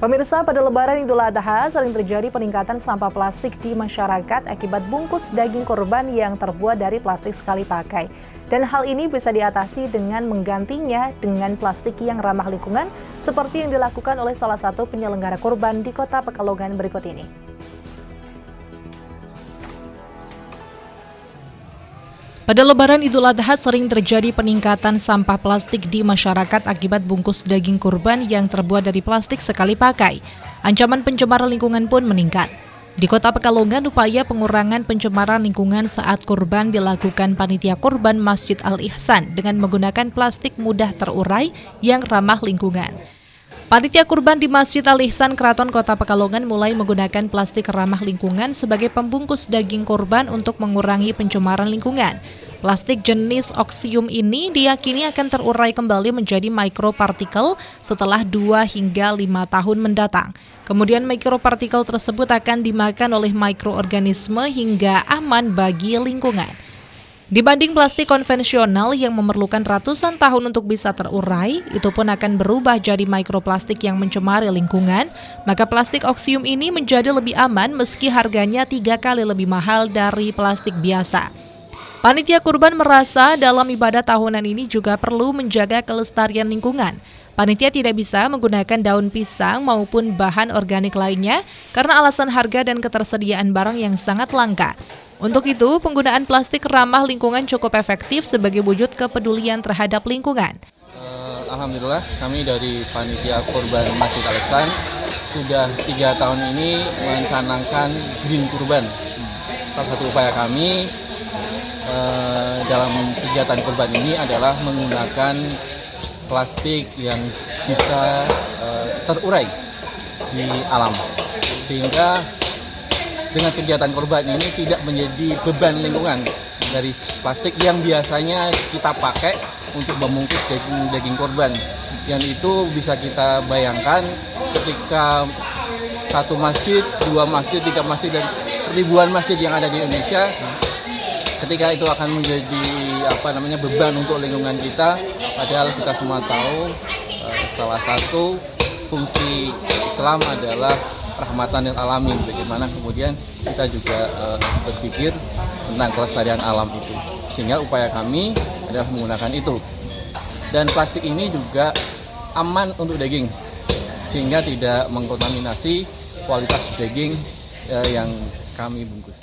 Pemirsa, pada Lebaran Idul Adha sering terjadi peningkatan sampah plastik di masyarakat akibat bungkus daging kurban yang terbuat dari plastik sekali pakai. Dan hal ini bisa diatasi dengan menggantinya dengan plastik yang ramah lingkungan seperti yang dilakukan oleh salah satu penyelenggara kurban di Kota Pekalongan berikut ini. Pada Lebaran Idul Adha sering terjadi peningkatan sampah plastik di masyarakat akibat bungkus daging kurban yang terbuat dari plastik sekali pakai. Ancaman pencemaran lingkungan pun meningkat. Di Kota Pekalongan, upaya pengurangan pencemaran lingkungan saat kurban dilakukan panitia kurban Masjid Al-Ihsan dengan menggunakan plastik mudah terurai yang ramah lingkungan. Panitia kurban di Masjid Al-Ihsan Keraton Kota Pekalongan mulai menggunakan plastik ramah lingkungan sebagai pembungkus daging kurban untuk mengurangi pencemaran lingkungan. Plastik jenis oksium ini diyakini akan terurai kembali menjadi mikropartikel setelah 2 hingga 5 tahun mendatang. Kemudian mikropartikel tersebut akan dimakan oleh mikroorganisme hingga aman bagi lingkungan. Dibanding plastik konvensional yang memerlukan ratusan tahun untuk bisa terurai, itu pun akan berubah jadi mikroplastik yang mencemari lingkungan, maka plastik oksium ini menjadi lebih aman meski harganya 3 kali lebih mahal dari plastik biasa. Panitia kurban merasa dalam ibadah tahunan ini juga perlu menjaga kelestarian lingkungan. Panitia tidak bisa menggunakan daun pisang maupun bahan organik lainnya karena alasan harga dan ketersediaan barang yang sangat langka. Untuk itu, penggunaan plastik ramah lingkungan cukup efektif sebagai wujud kepedulian terhadap lingkungan. Alhamdulillah, kami dari Panitia Kurban Masjid Al-Ihsan sudah 3 tahun ini mencanangkan Green Kurban. Salah satu upaya kami dalam kegiatan kurban ini adalah menggunakan plastik yang bisa terurai di alam, sehingga dengan kegiatan kurban ini tidak menjadi beban lingkungan dari plastik yang biasanya kita pakai untuk membungkus daging kurban. Yang itu bisa kita bayangkan ketika 1 masjid, 2 masjid, 3 masjid, dan ribuan masjid yang ada di Indonesia, ketika itu akan menjadi beban untuk lingkungan kita. Padahal kita semua tahu salah satu fungsi Islam adalah rahmatan lil alamin. Bagaimana kemudian kita juga berpikir tentang kelestarian alam itu, sehingga upaya kami adalah menggunakan itu. Dan plastik ini juga aman untuk daging, sehingga tidak mengkontaminasi kualitas daging yang kami bungkus.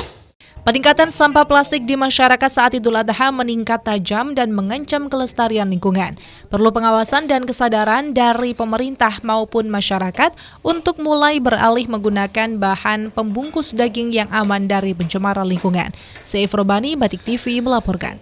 Peningkatan sampah plastik di masyarakat saat Idul Adha meningkat tajam dan mengancam kelestarian lingkungan. Perlu pengawasan dan kesadaran dari pemerintah maupun masyarakat untuk mulai beralih menggunakan bahan pembungkus daging yang aman dari pencemaran lingkungan. Seif Robani, Batik TV melaporkan.